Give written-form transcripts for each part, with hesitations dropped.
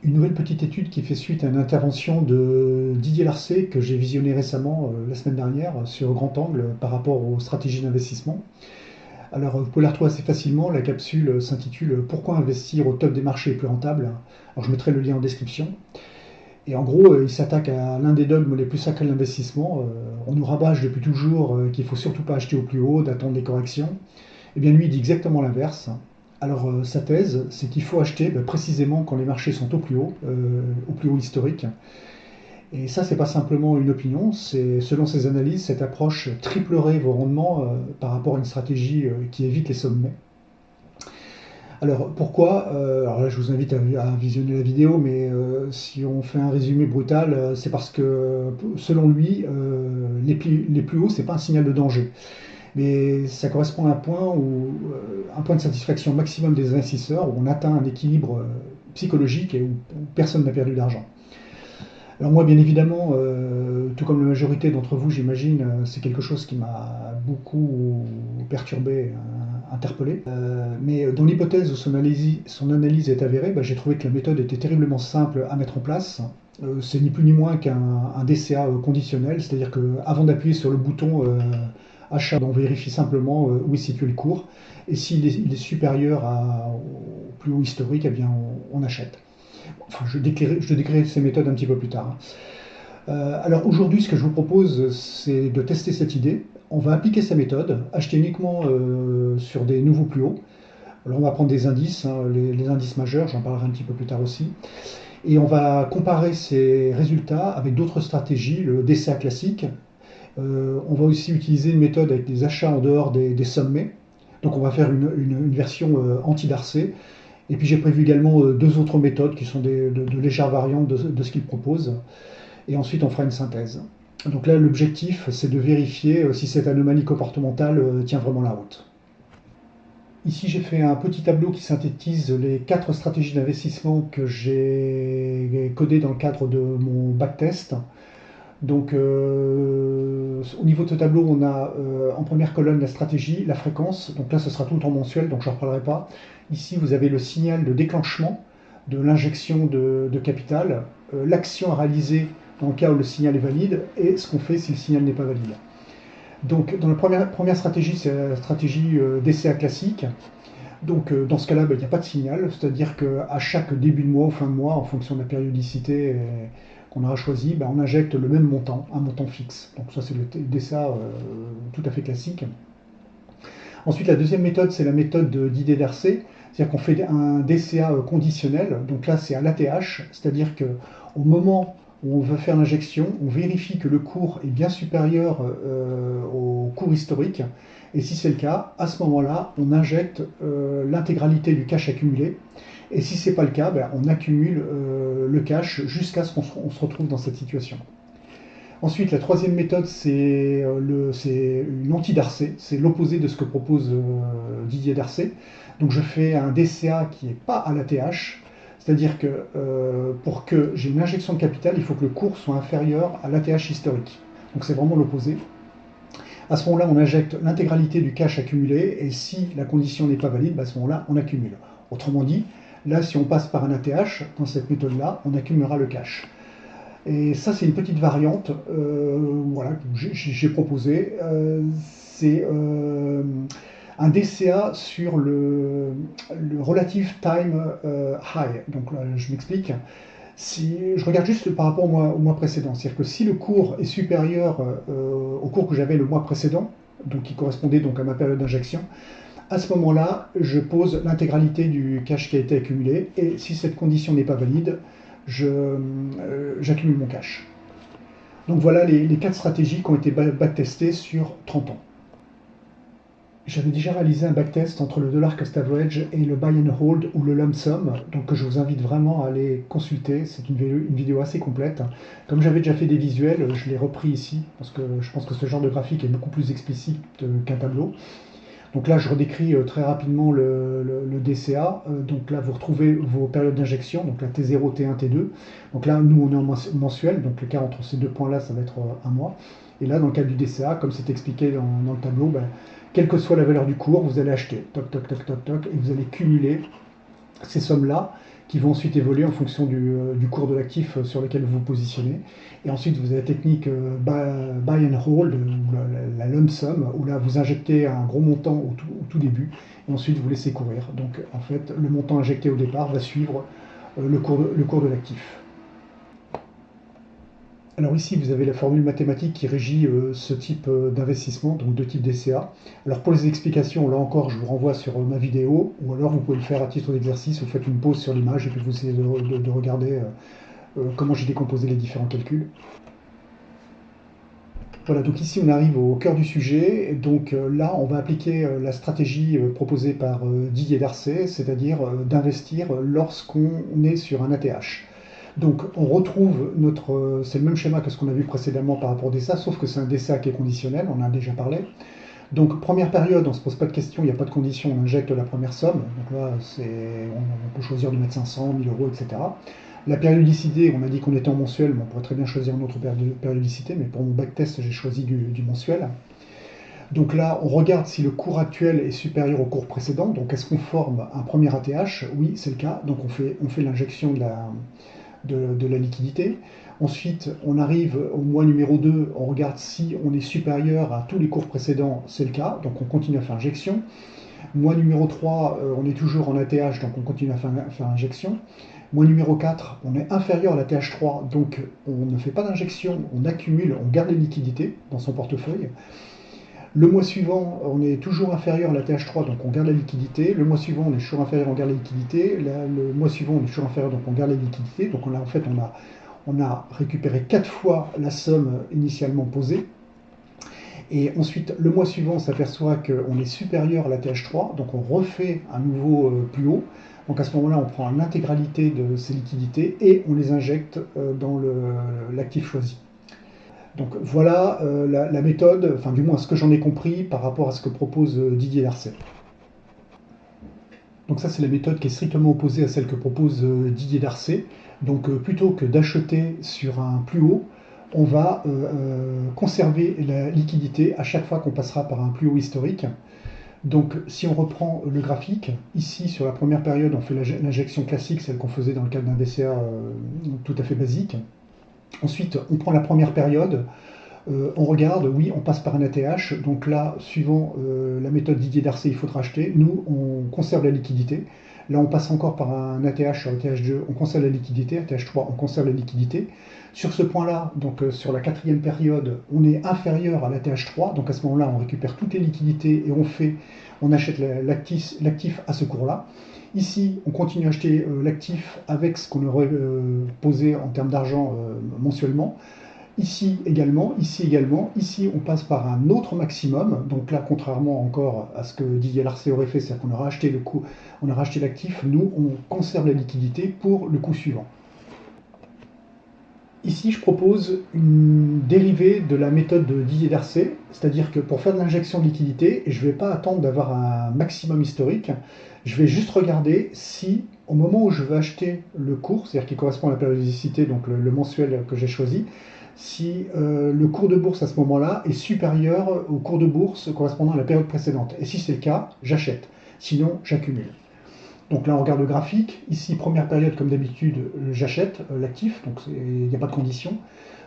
Une nouvelle petite étude qui fait suite à une intervention de Didier Larcé que j'ai visionné récemment, la semaine dernière, sur Grand Angle par rapport aux stratégies d'investissement. Alors, vous pouvez la retrouver assez facilement. La capsule s'intitule Pourquoi investir au top des marchés est plus rentable. Alors, je mettrai le lien en description. Et en gros, il s'attaque à l'un des dogmes les plus sacrés de l'investissement. On nous rabâche depuis toujours qu'il ne faut surtout pas acheter au plus haut, d'attendre les corrections. Eh bien, lui, il dit exactement l'inverse. Alors, sa thèse, c'est qu'il faut acheter précisément quand les marchés sont au plus haut historique. Et ça, c'est pas simplement une opinion, c'est selon ses analyses, cette approche triplerait vos rendements par rapport à une stratégie qui évite les sommets. Alors pourquoi Alors là, je vous invite à visionner la vidéo, mais si on fait un résumé brutal, c'est parce que selon lui, les plus hauts, c'est pas un signal de danger, mais ça correspond à un point de satisfaction maximum des investisseurs où on atteint un équilibre psychologique et où personne n'a perdu d'argent. Alors moi, bien évidemment, tout comme la majorité d'entre vous, j'imagine, c'est quelque chose qui m'a beaucoup perturbé, interpellé. Mais dans l'hypothèse où son analyse est avérée, j'ai trouvé que la méthode était terriblement simple à mettre en place. C'est ni plus ni moins qu'un DCA conditionnel, c'est-à-dire qu'avant d'appuyer sur le bouton achat, on vérifie simplement où est situé le cours. Et s'il est supérieur au plus haut historique, eh bien on achète. Enfin, je décrirai ces méthodes un petit peu plus tard. Alors aujourd'hui, ce que je vous propose, c'est de tester cette idée. On va appliquer sa méthode, acheter uniquement sur des nouveaux plus hauts. Alors on va prendre des indices, les indices majeurs, j'en parlerai un petit peu plus tard aussi. Et on va comparer ces résultats avec d'autres stratégies, le DCA classique. On va aussi utiliser une méthode avec des achats en dehors des sommets. Donc on va faire une version anti-Darcé. Et puis j'ai prévu également deux autres méthodes qui sont de légères variantes de ce qu'il propose. Et ensuite on fera une synthèse. Donc là l'objectif c'est de vérifier si cette anomalie comportementale tient vraiment la route. Ici j'ai fait un petit tableau qui synthétise les quatre stratégies d'investissement que j'ai codées dans le cadre de mon backtest. Donc au niveau de ce tableau, on a en première colonne la stratégie, la fréquence. Donc là, ce sera tout le temps mensuel, donc je n'en reparlerai pas. Ici, vous avez le signal de déclenchement de l'injection de capital, l'action à réaliser dans le cas où le signal est valide, et ce qu'on fait si le signal n'est pas valide. Donc dans la première stratégie, c'est la stratégie DCA classique. Donc dans ce cas-là, il n'y a pas de signal, c'est-à-dire qu'à chaque début de mois ou fin de mois, en fonction de la périodicité qu'on aura choisi, on injecte le même montant, un montant fixe. Donc ça c'est le DCA tout à fait classique. Ensuite la deuxième méthode c'est la méthode d'idée d'Arcé, c'est-à-dire qu'on fait un DCA conditionnel, donc là c'est à l'ATH, c'est-à-dire qu'au moment où on veut faire l'injection, on vérifie que le cours est bien supérieur au cours historique, et si c'est le cas, à ce moment-là, on injecte l'intégralité du cash accumulé, et si ce n'est pas le cas, on accumule le cash jusqu'à ce qu'on se retrouve dans cette situation. Ensuite, la troisième méthode, c'est une anti-Darcé, c'est l'opposé de ce que propose Didier Darcé. Donc je fais un DCA qui n'est pas à l'ATH, c'est-à-dire que pour que j'ai une injection de capital, il faut que le cours soit inférieur à l'ATH historique. Donc c'est vraiment l'opposé. À ce moment-là, on injecte l'intégralité du cash accumulé, et si la condition n'est pas valide, à ce moment-là, on accumule. Autrement dit, là, si on passe par un ATH, dans cette méthode-là, on accumulera le cash. Et ça, c'est une petite variante voilà, que j'ai proposée. C'est un DCA sur le Relative Time High. Donc là, je m'explique. Si je regarde juste par rapport au mois précédent, c'est-à-dire que si le cours est supérieur au cours que j'avais le mois précédent, donc qui correspondait donc à ma période d'injection, à ce moment-là, je pose l'intégralité du cash qui a été accumulé, et si cette condition n'est pas valide, j'accumule mon cash. Donc voilà les quatre stratégies qui ont été backtestées sur 30 ans. J'avais déjà réalisé un backtest entre le dollar cost average et le buy and hold ou le lump sum, donc je vous invite vraiment à aller consulter, c'est une vidéo assez complète. Comme j'avais déjà fait des visuels, je l'ai repris ici, parce que je pense que ce genre de graphique est beaucoup plus explicite qu'un tableau. Donc là, je redécris très rapidement le DCA. Donc là, vous retrouvez vos périodes d'injection, donc la T0, T1, T2. Donc là, nous, on est en mensuel, donc l'écart entre ces deux points-là, ça va être un mois. Et là, dans le cas du DCA, comme c'est expliqué dans le tableau, quelle que soit la valeur du cours, vous allez acheter, toc, toc, toc, toc, toc, et vous allez cumuler ces sommes-là qui vont ensuite évoluer en fonction du cours de l'actif sur lequel vous vous positionnez. Et ensuite, vous avez la technique buy and hold, ou la lump sum, où là, vous injectez un gros montant au tout début, et ensuite vous laissez courir. Donc, en fait, le montant injecté au départ va suivre le cours de l'actif. Alors ici, vous avez la formule mathématique qui régit ce type d'investissement, donc deux types DCA. Alors pour les explications, là encore, je vous renvoie sur ma vidéo, ou alors vous pouvez le faire à titre d'exercice, vous faites une pause sur l'image et puis vous essayez de regarder comment j'ai décomposé les différents calculs. Voilà, donc ici on arrive au cœur du sujet. Donc là, on va appliquer la stratégie proposée par Didier Darcet, c'est-à-dire d'investir lorsqu'on est sur un ATH. Donc on retrouve c'est le même schéma que ce qu'on a vu précédemment par rapport au DCA, sauf que c'est un DCA qui est conditionnel, on en a déjà parlé. Donc première période, on ne se pose pas de questions, il n'y a pas de condition, on injecte la première somme. Donc là, on peut choisir de mettre 500, 1000 euros, etc. La périodicité, on a dit qu'on était en mensuel, mais on pourrait très bien choisir une autre périodicité, mais pour mon backtest, j'ai choisi du mensuel. Donc là, on regarde si le cours actuel est supérieur au cours précédent. Donc est-ce qu'on forme un premier ATH? Oui, c'est le cas. Donc on fait l'injection de la liquidité. Ensuite, on arrive au mois numéro 2, on regarde si on est supérieur à tous les cours précédents, c'est le cas, donc on continue à faire injection. Mois numéro 3, on est toujours en ATH, donc on continue à faire injection. Mois numéro 4, on est inférieur à la TH3, donc on ne fait pas d'injection, on accumule, on garde les liquidités dans son portefeuille. Le mois suivant, on est toujours inférieur à la TH3, donc on garde la liquidité. Le mois suivant, on est toujours inférieur, on garde la liquidité. Le mois suivant, on est toujours inférieur, donc on garde la liquidité. Donc en fait, on a récupéré 4 fois la somme initialement posée. Et ensuite, le mois suivant, on s'aperçoit qu'on est supérieur à la TH3, donc on refait un nouveau plus haut. Donc à ce moment-là, on prend l'intégralité de ces liquidités et on les injecte dans l'actif choisi. Donc voilà la méthode, enfin du moins ce que j'en ai compris par rapport à ce que propose Didier Darcet. Donc ça c'est la méthode qui est strictement opposée à celle que propose Didier Darcet. Donc plutôt que d'acheter sur un plus haut, on va conserver la liquidité à chaque fois qu'on passera par un plus haut historique. Donc si on reprend le graphique, ici sur la première période on fait l'injection classique, celle qu'on faisait dans le cadre d'un DCA tout à fait basique. Ensuite on prend la première période, on regarde, oui on passe par un ATH, donc là suivant la méthode Didier Darcet il faudra acheter, nous on conserve la liquidité. Là, on passe encore par un ATH sur ATH2, on conserve la liquidité, ATH3, on conserve la liquidité. Sur ce point-là, donc sur la quatrième période, on est inférieur à l'ATH3, donc à ce moment-là, on récupère toutes les liquidités et on achète l'actif à ce cours-là. Ici, on continue à acheter l'actif avec ce qu'on aurait posé en termes d'argent mensuellement. Ici également, ici on passe par un autre maximum, donc là contrairement encore à ce que Didier Darcet aurait fait, c'est-à-dire qu'on aura acheté on a racheté l'actif, nous on conserve la liquidité pour le coup suivant. Ici je propose une dérivée de la méthode de Didier Darcet, c'est-à-dire que pour faire de l'injection de liquidité, je ne vais pas attendre d'avoir un maximum historique, je vais juste regarder si au moment où je veux acheter le cours, c'est-à-dire qui correspond à la périodicité, donc le mensuel que j'ai choisi, si le cours de bourse à ce moment-là est supérieur au cours de bourse correspondant à la période précédente. Et si c'est le cas, j'achète. Sinon, j'accumule. Donc là, on regarde le graphique. Ici, première période, comme d'habitude, j'achète l'actif, donc il n'y a pas de condition.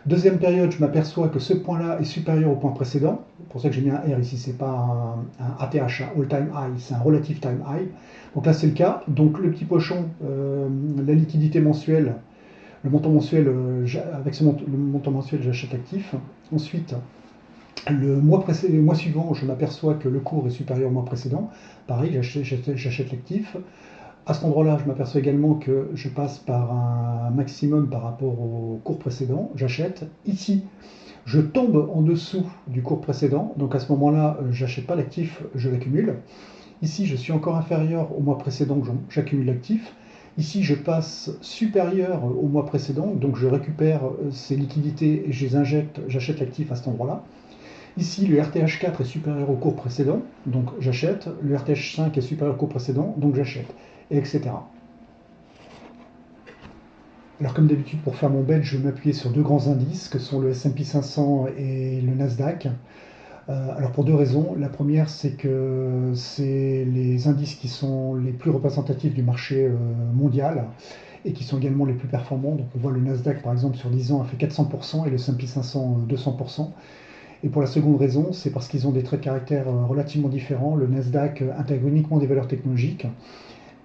Deuxième période, je m'aperçois que ce point-là est supérieur au point précédent. C'est pour ça que j'ai mis un R ici, c'est pas un ATH, un all-time high, c'est un relative time high. Donc là, c'est le cas. Donc le petit pochon, la liquidité mensuelle, le montant mensuel, avec le montant mensuel, j'achète l'actif. Ensuite, le mois suivant, je m'aperçois que le cours est supérieur au mois précédent. Pareil, j'achète l'actif. À cet endroit-là, je m'aperçois également que je passe par un maximum par rapport au cours précédent. J'achète. Ici, je tombe en dessous du cours précédent. Donc à ce moment-là, j'achète pas l'actif, je l'accumule. Ici, je suis encore inférieur au mois précédent, j'accumule l'actif. Ici, je passe supérieur au mois précédent, donc je récupère ces liquidités et je les injecte, j'achète l'actif à cet endroit-là. Ici, le RTH4 est supérieur au cours précédent, donc j'achète. Le RTH5 est supérieur au cours précédent, donc j'achète, etc. Alors comme d'habitude, pour faire mon bet, je vais m'appuyer sur deux grands indices, que sont le S&P 500 et le Nasdaq. Alors pour deux raisons. La première, c'est que c'est les indices qui sont les plus représentatifs du marché mondial et qui sont également les plus performants. Donc on voit le Nasdaq par exemple sur 10 ans a fait 400% et le S&P 500 200%. Et pour la seconde raison, c'est parce qu'ils ont des traits de caractère relativement différents. Le Nasdaq intègre uniquement des valeurs technologiques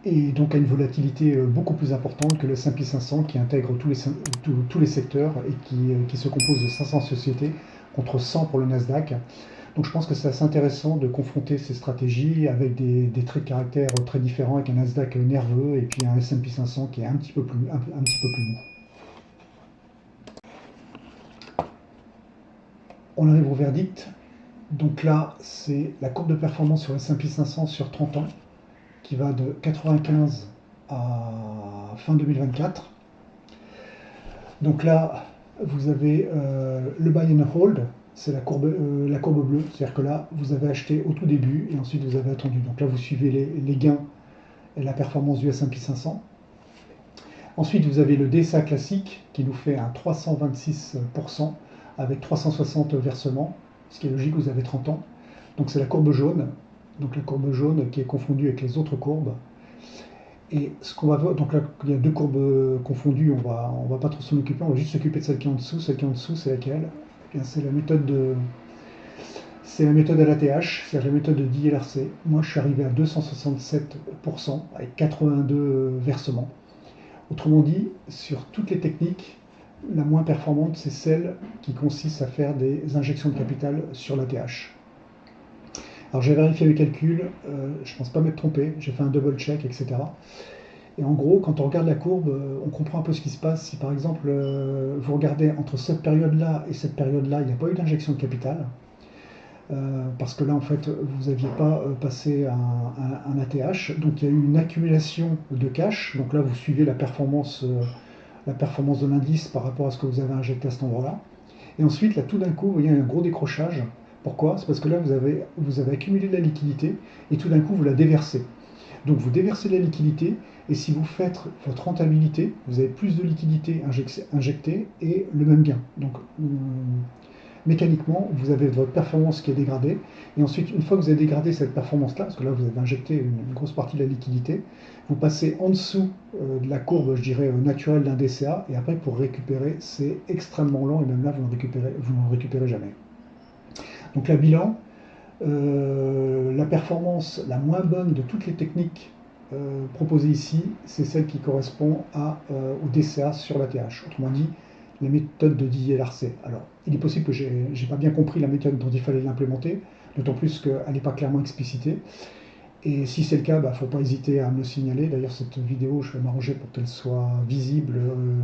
et donc a une volatilité beaucoup plus importante que le S&P 500 qui intègre tous les secteurs et qui se compose de 500 sociétés contre 100 pour le Nasdaq. Donc je pense que c'est assez intéressant de confronter ces stratégies avec des traits de caractère très différents, avec un Nasdaq nerveux et puis un S&P 500 qui est un petit peu plus mou. On arrive au verdict. Donc là, c'est la courbe de performance sur le S&P 500 sur 30 ans qui va de 95 à fin 2024. Donc là, vous avez le buy and hold, c'est la courbe bleue, c'est-à-dire que là, vous avez acheté au tout début et ensuite vous avez attendu. Donc là, vous suivez les gains et la performance du S&P 500. Ensuite, vous avez le DSA classique qui nous fait un 326% avec 360 versements, ce qui est logique, vous avez 30 ans. Donc c'est la courbe jaune, donc la courbe jaune qui est confondue avec les autres courbes. Et ce qu'on va voir, donc là, il y a deux courbes confondues, on va pas trop s'en occuper, on va juste s'occuper de celle qui est en dessous. Celle qui est en dessous, c'est laquelle? C'est la méthode à l'ATH, c'est la méthode de DLRC. Moi, je suis arrivé à 267% avec 82 versements. Autrement dit, sur toutes les techniques, la moins performante, c'est celle qui consiste à faire des injections de capital sur l'ATH. Alors j'ai vérifié les calculs, je ne pense pas m'être trompé, j'ai fait un double check, etc. Et en gros, quand on regarde la courbe, on comprend un peu ce qui se passe. Si par exemple, vous regardez entre cette période-là et cette période-là, il n'y a pas eu d'injection de capital, parce que là, en fait, vous n'aviez pas passé un ATH, donc il y a eu une accumulation de cash. Donc là, vous suivez la performance de l'indice par rapport à ce que vous avez injecté à cet endroit-là. Et ensuite, là, tout d'un coup, vous voyez un gros décrochage. Pourquoi? C'est parce que là, vous avez accumulé de la liquidité et tout d'un coup, vous la déversez. Donc vous déversez de la liquidité et si vous faites votre rentabilité, vous avez plus de liquidité injectée et le même gain. Donc mécaniquement, vous avez votre performance qui est dégradée. Et ensuite, une fois que vous avez dégradé cette performance-là, parce que là, vous avez injecté une grosse partie de la liquidité, vous passez en dessous de la courbe, je dirais, naturelle d'un DCA. Et après, pour récupérer, c'est extrêmement lent. Et même là, vous ne récupérez jamais. Donc, la bilan, la performance la moins bonne de toutes les techniques proposées ici, c'est celle qui correspond au DCA sur l'ATH. Autrement dit, la méthode de Didier Larcey. Alors, il est possible que j'ai pas bien compris la méthode dont il fallait l'implémenter, d'autant plus qu'elle n'est pas clairement explicitée. Et si c'est le cas, il ne faut pas hésiter à me le signaler. D'ailleurs, cette vidéo, je vais m'arranger pour qu'elle soit visible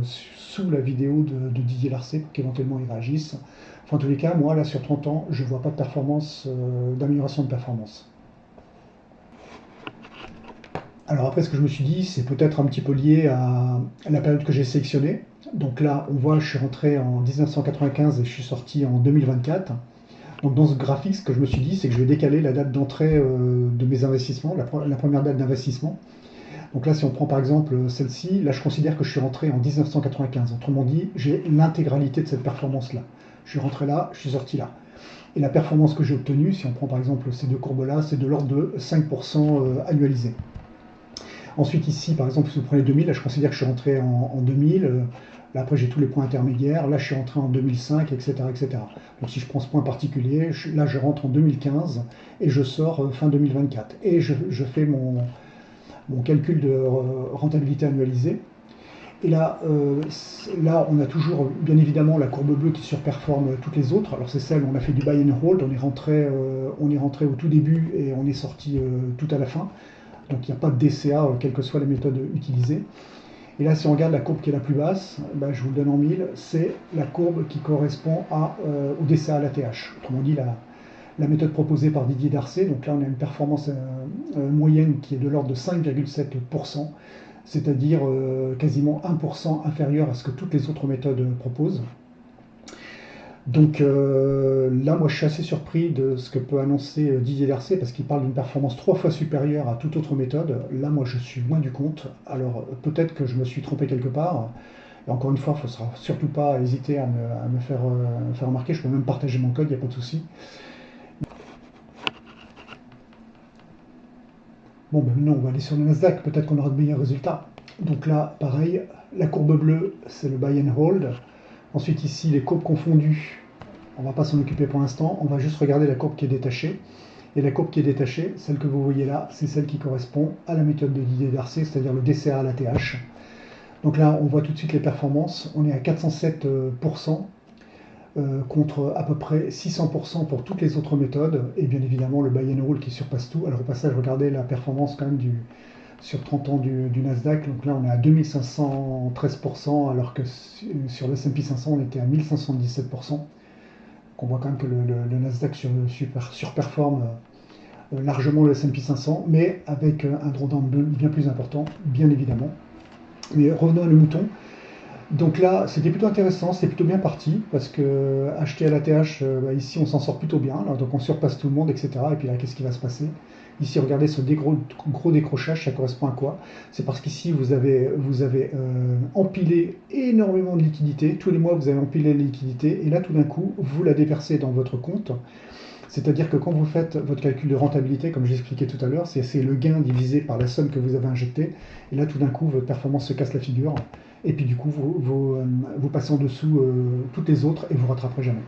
sous la vidéo de Didier Larcey, pour qu'éventuellement il réagisse. Enfin, en tous les cas, moi, là, sur 30 ans, je ne vois pas de performance, d'amélioration de performance. Alors après, ce que je me suis dit, c'est peut-être un petit peu lié à la période que j'ai sélectionnée. Donc là, on voit, je suis rentré en 1995 et je suis sorti en 2024. Donc dans ce graphique, ce que je me suis dit, c'est que je vais décaler la date d'entrée de mes investissements, la première date d'investissement. Donc là, si on prend par exemple celle-ci, là je considère que je suis rentré en 1995. Autrement dit, j'ai l'intégralité de cette performance-là. Je suis rentré là, je suis sorti là. Et la performance que j'ai obtenue, si on prend par exemple ces deux courbes-là, c'est de l'ordre de 5% annualisé. Ensuite ici, par exemple, si vous prenez 2000, là je considère que je suis rentré en 2000. Là après j'ai tous les points intermédiaires. Là je suis rentré en 2005, etc., etc. Donc si je prends ce point particulier, là je rentre en 2015 et je sors fin 2024. Et je fais mon calcul de rentabilité annualisée. Et là, on a toujours bien évidemment la courbe bleue qui surperforme toutes les autres. Alors c'est celle où on a fait du buy and hold, on est rentré au tout début et on est sorti tout à la fin. Donc il n'y a pas de DCA, quelles que soient les méthodes utilisées. Et là, si on regarde la courbe qui est la plus basse, ben, je vous le donne en 1000, c'est la courbe qui correspond au DCA à l'ATH. Autrement dit, la méthode proposée par Didier Darcey. Donc là, on a une performance moyenne qui est de l'ordre de 5,7%, c'est-à-dire quasiment 1% inférieur à ce que toutes les autres méthodes proposent. Donc là, moi, je suis assez surpris de ce que peut annoncer Didier Darcey parce qu'il parle d'une performance 3 fois supérieure à toute autre méthode. Là, moi, je suis loin du compte. Alors, peut-être que je me suis trompé quelque part. Et encore une fois, il ne faut surtout pas hésiter à me faire remarquer. Je peux même partager mon code, il n'y a pas de souci. Bon, ben maintenant on va aller sur le Nasdaq, peut-être qu'on aura de meilleurs résultats. Donc là, pareil, la courbe bleue, c'est le buy and hold. Ensuite ici, les courbes confondues, on ne va pas s'en occuper pour l'instant, on va juste regarder la courbe qui est détachée. Et la courbe qui est détachée, celle que vous voyez là, c'est celle qui correspond à la méthode de Didier Darcé, c'est-à-dire le DCA à la TH. Donc là, on voit tout de suite les performances. On est à 407% contre à peu près 600% pour toutes les autres méthodes. Et bien évidemment, le buy and hold qui surpasse tout. Alors au passage, regardez la performance quand même sur 30 ans du Nasdaq. Donc là, on est à 2513%, alors que sur le S&P 500, on était à 1517%. Donc on voit quand même que le Nasdaq surperforme largement le S&P 500, mais avec un drawdown bien plus important, bien évidemment. Mais revenons à le mouton. Donc là, c'était plutôt intéressant, c'était plutôt bien parti, parce que acheter à la TH, ici on s'en sort plutôt bien, là, donc on surpasse tout le monde, etc. Et puis là, qu'est-ce qui va se passer? Ici, regardez ce gros décrochage, ça correspond à quoi? C'est parce qu'ici, vous avez empilé énormément de liquidités. Tous les mois, vous avez empilé la liquidité, et là, tout d'un coup, vous la déversez dans votre compte. C'est-à-dire que quand vous faites votre calcul de rentabilité, comme j'expliquais tout à l'heure, c'est le gain divisé par la somme que vous avez injectée. Et là, tout d'un coup, votre performance se casse la figure. Et puis du coup, vous passez en dessous toutes les autres et vous rattraperez jamais.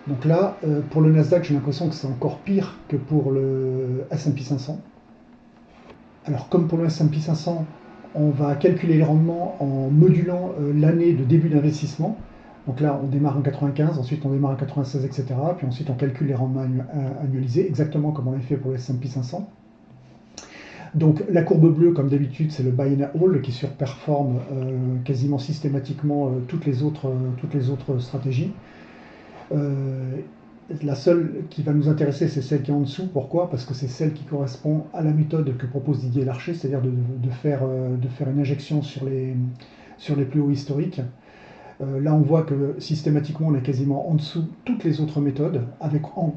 Donc là, pour le Nasdaq, j'ai l'impression que c'est encore pire que pour le S&P 500. Alors comme pour le S&P 500, on va calculer les rendements en modulant l'année de début d'investissement. Donc là, on démarre en 95, ensuite on démarre en 96, etc. Puis ensuite, on calcule les rendements annualisés, exactement comme on l'a fait pour le S&P 500. Donc la courbe bleue, comme d'habitude, c'est le buy and hold qui surperforme quasiment systématiquement toutes les autres stratégies. La seule qui va nous intéresser, c'est celle qui est en dessous. Pourquoi? Parce que c'est celle qui correspond à la méthode que propose Didier Larcher, c'est-à-dire de faire une injection sur les plus hauts historiques. Là, on voit que systématiquement, on est quasiment en dessous toutes les autres méthodes, avec en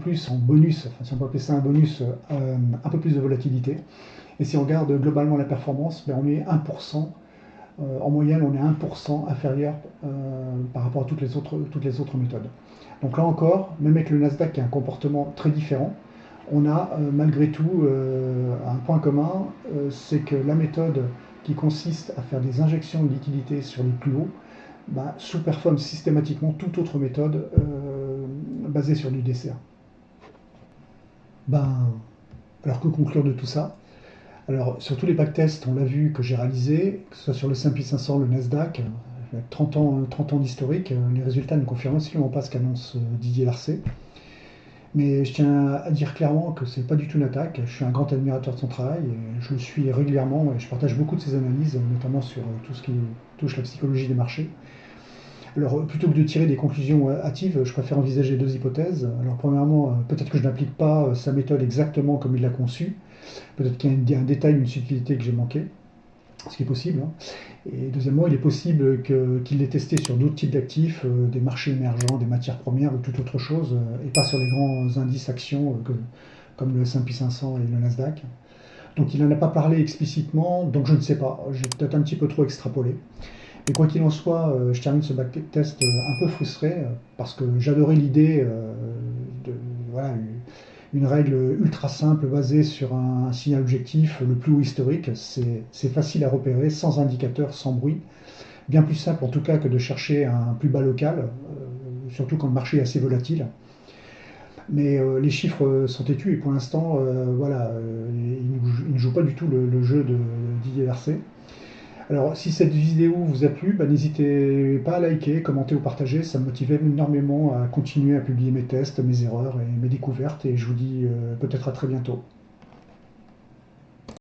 plus, en bonus, enfin, si on peut appeler ça un bonus, un peu plus de volatilité. Et si on regarde globalement la performance, ben, on est 1%. En moyenne, on est 1% inférieur par rapport à toutes les autres méthodes. Donc là encore, même avec le Nasdaq qui a un comportement très différent, on a malgré tout un point commun, c'est que la méthode qui consiste à faire des injections de liquidité sur les plus hauts sous-performe systématiquement toute autre méthode basée sur du DCA. Alors que conclure de tout ça? Alors, sur tous les backtests, on l'a vu que j'ai réalisé, que ce soit sur le S&P 500, le Nasdaq, avec 30 ans d'historique, les résultats ne confirment absolument pas ce qu'annonce Didier Larcé. Mais je tiens à dire clairement que c'est pas du tout une attaque. Je suis un grand admirateur de son travail et je le suis régulièrement et je partage beaucoup de ses analyses, notamment sur tout ce qui touche la psychologie des marchés. Alors, plutôt que de tirer des conclusions hâtives, je préfère envisager deux hypothèses. Alors, premièrement, peut-être que je n'applique pas sa méthode exactement comme il l'a conçue. Peut-être qu'il y a un détail, une subtilité que j'ai manqué, ce qui est possible. Hein. Et deuxièmement, il est possible qu'il l'ait testé sur d'autres types d'actifs, des marchés émergents, des matières premières ou toute autre chose, et pas sur les grands indices actions comme le S&P 500 et le Nasdaq. Donc il n'en a pas parlé explicitement, donc je ne sais pas. J'ai peut-être un petit peu trop extrapolé. Mais quoi qu'il en soit, je termine ce backtest un peu frustré, parce que j'adorais l'idée de voilà, une règle ultra simple basée sur un signal objectif le plus haut historique. C'est facile à repérer, sans indicateur, sans bruit. Bien plus simple en tout cas que de chercher un plus bas local, surtout quand le marché est assez volatile. Mais les chiffres sont têtus et pour l'instant, ils ne jouent pas du tout le jeu de Didier Larcé. Alors, si cette vidéo vous a plu, n'hésitez pas à liker, commenter ou partager. Ça me motive énormément à continuer à publier mes tests, mes erreurs et mes découvertes. Et je vous dis peut-être à très bientôt.